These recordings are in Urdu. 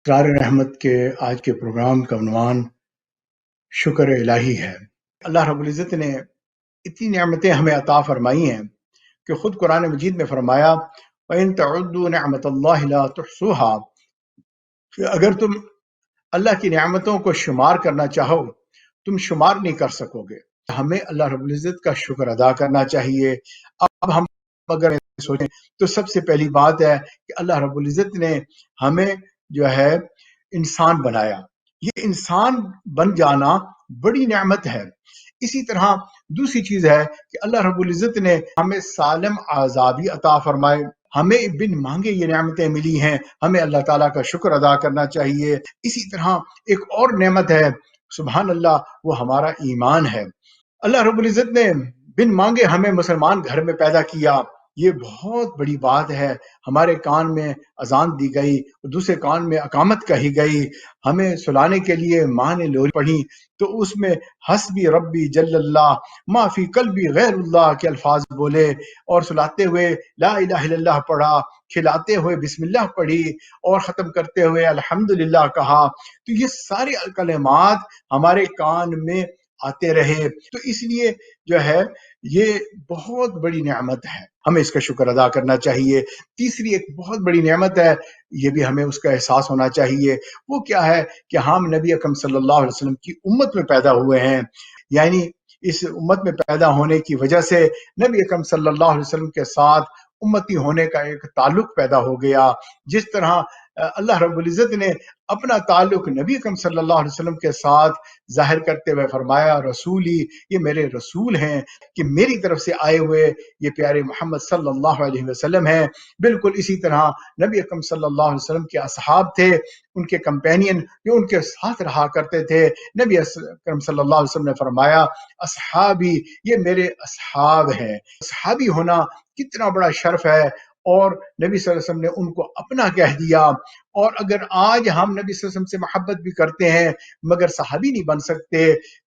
اسرار رحمت کے آج کے پروگرام کا عنوان شکر الہی ہے۔ اللہ رب العزت نے اتنی نعمتیں ہمیں عطا فرمائی ہیں کہ خود قرآن مجید میں فرمایا وَإِن تَعُدُّوا نِعْمَةَ اللَّهِ لَا تُحْصُوهَا، کہ اگر تم اللہ کی نعمتوں کو شمار کرنا چاہو تم شمار نہیں کر سکو گے۔ ہمیں اللہ رب العزت کا شکر ادا کرنا چاہیے۔ اب ہم اگر سوچیں تو سب سے پہلی بات ہے کہ اللہ رب العزت نے ہمیں جو ہے انسان بنایا۔ یہ انسان بن جانا بڑی نعمت ہے۔ اسی طرح دوسری چیز ہے کہ اللہ رب العزت نے ہمیں سالم اعضابی عطا فرمائے، ہمیں بن مانگے یہ نعمتیں ملی ہیں، ہمیں اللہ تعالیٰ کا شکر ادا کرنا چاہیے۔ اسی طرح ایک اور نعمت ہے، سبحان اللہ، وہ ہمارا ایمان ہے۔ اللہ رب العزت نے بن مانگے ہمیں مسلمان گھر میں پیدا کیا، یہ بہت بڑی بات ہے۔ ہمارے کان میں اذان دی گئی، دوسرے کان میں اقامت کہی گئی، ہمیں سلانے کے لیے ماں نے لوری پڑھی تو اس میں حسبی ربی جل اللہ ما فی قلبی غیر اللہ کے الفاظ بولے، اور سلاتے ہوئے لا الہ الا اللہ پڑھا، کھلاتے ہوئے بسم اللہ پڑھی، اور ختم کرتے ہوئے الحمدللہ کہا۔ تو یہ سارے کلمات ہمارے کان میں آتے رہے، تو اس لیے جو ہے یہ بہت بڑی نعمت ہے، ہمیں اس کا شکر ادا کرنا چاہیے۔ تیسری ایک بہت بڑی نعمت ہے، یہ بھی ہمیں اس کا احساس ہونا چاہیے، وہ کیا ہے کہ ہم نبی اکرم صلی اللہ علیہ وسلم کی امت میں پیدا ہوئے ہیں، یعنی اس امت میں پیدا ہونے کی وجہ سے نبی اکرم صلی اللہ علیہ وسلم کے ساتھ امتی ہونے کا ایک تعلق پیدا ہو گیا۔ جس طرح اللہ رب العزت نے اپنا تعلق نبی اکرم صلی اللہ علیہ وسلم کے ساتھ ظاہر کرتے ہوئے فرمایا رسولی، یہ میرے رسول ہیں، کہ میری طرف سے آئے ہوئے یہ پیارے محمد صلی اللہ علیہ وسلم ہیں۔ بالکل اسی طرح نبی اکرم صلی اللہ علیہ وسلم کے اصحاب تھے، ان کے کمپینین جو ان کے ساتھ رہا کرتے تھے، نبی اکرم صلی اللہ علیہ وسلم نے فرمایا اصحابی، یہ میرے اصحاب ہیں۔ صحابی ہونا کتنا بڑا شرف ہے، اور نبی صلی اللہ علیہ وسلم نے ان کو اپنا کہہ دیا۔ اور اگر آج ہم نبی صلی اللہ علیہ وسلم سے محبت بھی کرتے ہیں مگر صحابی نہیں بن سکتے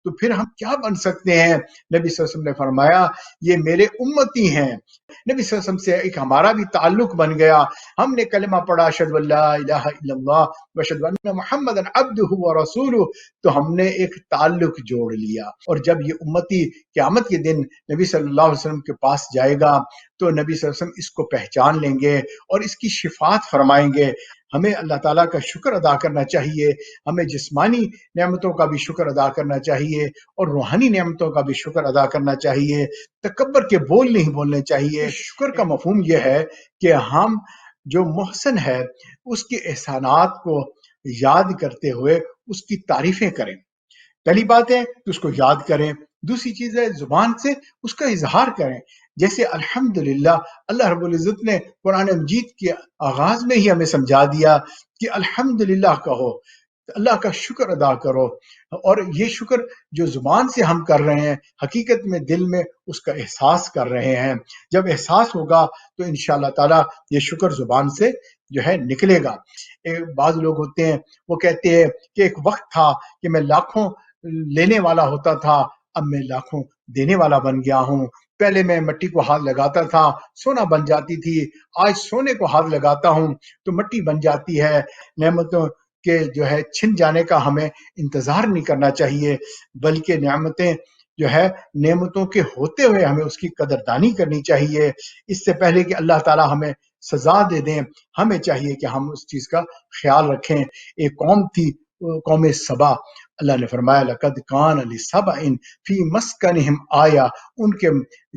تو پھر ہم کیا بن سکتے ہیں؟ نبی صلی اللہ علیہ وسلم نے فرمایا یہ میرے امتی ہیں۔ نبی صلی اللہ علیہ وسلم سے ایک ہمارا بھی تعلق بن گیا، ہم نے کلمہ پڑھا اشہد ان لا الہ الا اللہ واشہد ان محمدا عبدہ ورسولہ، تو ہم نے ایک تعلق جوڑ لیا۔ اور جب یہ امتی قیامت کے دن نبی صلی اللہ علیہ وسلم کے پاس جائے گا تو نبی صلی اللہ علیہ وسلم اس کو پہچان لیں گے اور اس کی شفاعت فرمائیں گے۔ ہمیں اللہ تعالیٰ کا شکر ادا کرنا چاہیے، ہمیں جسمانی نعمتوں کا بھی شکر ادا کرنا چاہیے اور روحانی نعمتوں کا بھی شکر ادا کرنا چاہیے۔ تکبر کے بول نہیں بولنے چاہیے۔ شکر کا مفہوم یہ ہے کہ ہم جو محسن ہے اس کے احسانات کو یاد کرتے ہوئے اس کی تعریفیں کریں۔ پہلی بات ہے کہ اس کو یاد کریں، دوسری چیز ہے زبان سے اس کا اظہار کریں، جیسے الحمدللہ اللہ رب العزت نے قرآن مجید کے آغاز میں ہی ہمیں سمجھا دیا کہ الحمدللہ کہو، اللہ کا شکر ادا کرو۔ اور یہ شکر جو زبان سے ہم کر رہے ہیں حقیقت میں دل میں اس کا احساس کر رہے ہیں۔ جب احساس ہوگا تو انشاءاللہ تعالی یہ شکر زبان سے جو ہے نکلے گا۔ بعض لوگ ہوتے ہیں وہ کہتے ہیں کہ ایک وقت تھا کہ میں لاکھوں لینے والا ہوتا تھا، اب میں لاکھوں دینے والا بن گیا ہوں۔ پہلے میں مٹی کو ہاتھ لگاتا تھا سونا بن جاتی تھی، آج سونے کو ہاتھ لگاتا ہوں تو مٹی بن جاتی ہے۔ نعمتوں کے جو ہے چھن جانے کا ہمیں انتظار نہیں کرنا چاہیے، بلکہ نعمتیں جو ہے نعمتوں کے ہوتے ہوئے ہمیں اس کی قدردانی کرنی چاہیے۔ اس سے پہلے کہ اللہ تعالی ہمیں سزا دے دیں ہمیں چاہیے کہ ہم اس چیز کا خیال رکھیں۔ ایک قوم تھی، قوم سبا، اللہ نے فرمایا لقد کان لسبع فی مسکنہم آیا، ان کے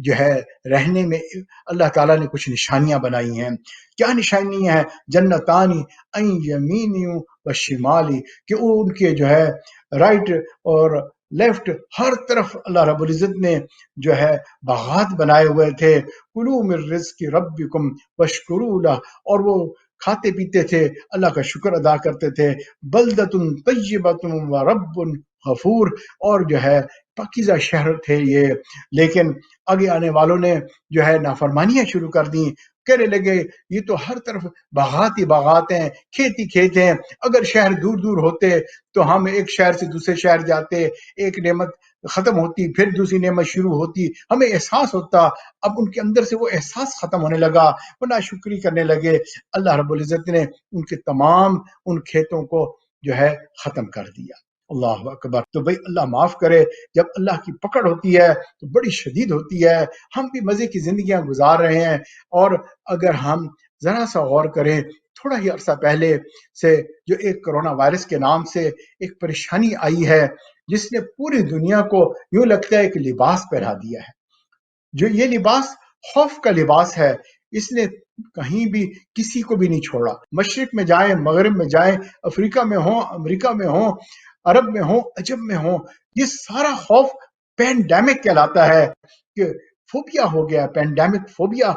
جو ہے رہنے میں اللہ تعالیٰ نے کچھ نشانیاں بنائی ہیں۔ کیا نشانیاں ہیں؟ جنتانی ان یمینی و شمالی، کہ ان کے جو ہے رائٹ اور لیفٹ ہر طرف اللہ رب العزت نے جو ہے باغات بنائے ہوئے تھے۔ کلوا من رزق ربکم واشکروا لہ، اور وہ کھاتے پیتے تھے، اللہ کا شکر ادا کرتے تھے۔ بلدۃ طیبۃ ورب غفور، اور جو ہے پاکیزہ شہر تھے یہ، لیکن آگے آنے والوں نے جو ہے نافرمانیاں شروع کر دیں، کہنے لگے یہ تو ہر طرف باغات ہی باغات ہیں، کھیت ہی کھیت ہیں، اگر شہر دور دور ہوتے تو ہم ایک شہر سے دوسرے شہر جاتے، ایک نعمت ختم ہوتی پھر دوسری نعمت شروع ہوتی، ہمیں احساس ہوتا۔ اب ان کے اندر سے وہ احساس ختم ہونے لگا، وہ ناشکری کرنے لگے۔ اللہ رب العزت نے ان کے تمام ان کھیتوں کو جو ہے ختم کر دیا۔ اللہ اکبر۔ تو بھئی اللہ معاف کرے، جب اللہ کی پکڑ ہوتی ہے تو بڑی شدید ہوتی ہے۔ ہم بھی مزے کی زندگیاں گزار رہے ہیں، اور اگر ہم ذرا سا غور کریں، تھوڑا ہی عرصہ پہلے سے جو ایک کرونا وائرس کے نام سے ایک پریشانی آئی ہے، جس نے پوری دنیا کو یوں لگتا ہے کہ لباس پہنا دیا ہے، جو یہ لباس خوف کا لباس ہے، اس نے کہیں بھی کسی کو بھی نہیں چھوڑا۔ مشرق میں جائیں، مغرب میں جائیں، افریقہ میں ہوں، امریکہ میں ہوں، عرب میں ہوں، عجم میں ہوں، یہ سارا خوف پینڈیمک کہلاتا ہے، کہ فوبیا ہو گیا، پینڈیمک فوبیا،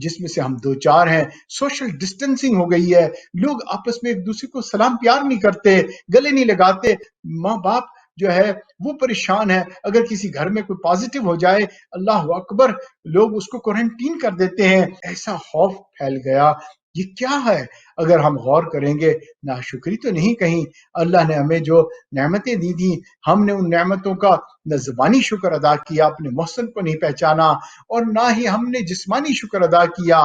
جس میں سے ہم دو چار ہیں۔ سوشل ڈسٹنسنگ ہو گئی ہے، لوگ آپس میں ایک دوسرے کو سلام پیار نہیں کرتے، گلے نہیں لگاتے، ماں باپ جو ہے وہ پریشان ہے، اگر کسی گھر میں کوئی پازیٹیو ہو جائے، اللہ اکبر، لوگ اس کو کوارنٹین کر دیتے ہیں۔ ایسا خوف پھیل گیا، یہ کیا ہے؟ اگر ہم غور کریں گے، ناشکری تو نہیں کہیں۔ اللہ نے ہمیں جو نعمتیں دی تھیں، ہم نے ان نعمتوں کا نہ زبانی شکر ادا کیا، اپنے محسن کو نہیں پہچانا، اور نہ ہی ہم نے جسمانی شکر ادا کیا،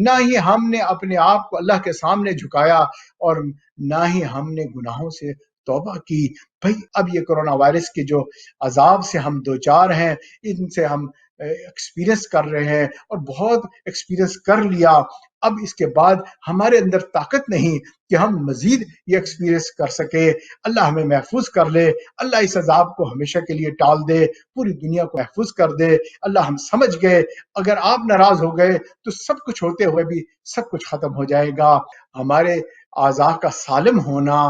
نہ ہی ہم نے اپنے آپ کو اللہ کے سامنے جھکایا، اور نہ ہی ہم نے گناہوں سے توبہ کی۔ بھئی اب یہ کرونا وائرس کے جو عذاب سے ہم دو چار ہیں، ان سے ہم ایکسپیرینس کر رہے ہیں، اور بہت ایکسپیرینس کر لیا۔ اب اس کے بعد ہمارے اندر طاقت نہیں کہ ہم مزید یہ ایکسپیرینس کر سکے۔ اللہ ہمیں محفوظ کر لے، اللہ اس عذاب کو ہمیشہ کے لیے ٹال دے، پوری دنیا کو محفوظ کر دے۔ اللہ ہم سمجھ گئے، اگر آپ ناراض ہو گئے تو سب کچھ ہوتے ہوئے بھی سب کچھ ختم ہو جائے گا۔ ہمارے اعضاء کا سالم ہونا،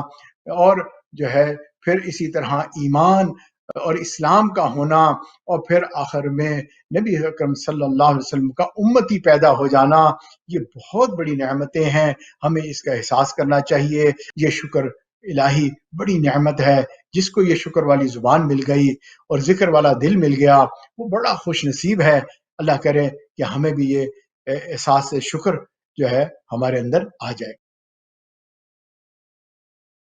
اور جو ہے پھر اسی طرح ایمان اور اسلام کا ہونا، اور پھر آخر میں نبی اکرم صلی اللہ علیہ وسلم کا امتی پیدا ہو جانا، یہ بہت بڑی نعمتیں ہیں، ہمیں اس کا احساس کرنا چاہیے۔ یہ شکر الہی بڑی نعمت ہے، جس کو یہ شکر والی زبان مل گئی اور ذکر والا دل مل گیا، وہ بڑا خوش نصیب ہے۔ اللہ کرے کہ ہمیں بھی یہ احساس شکر جو ہے ہمارے اندر آ جائے۔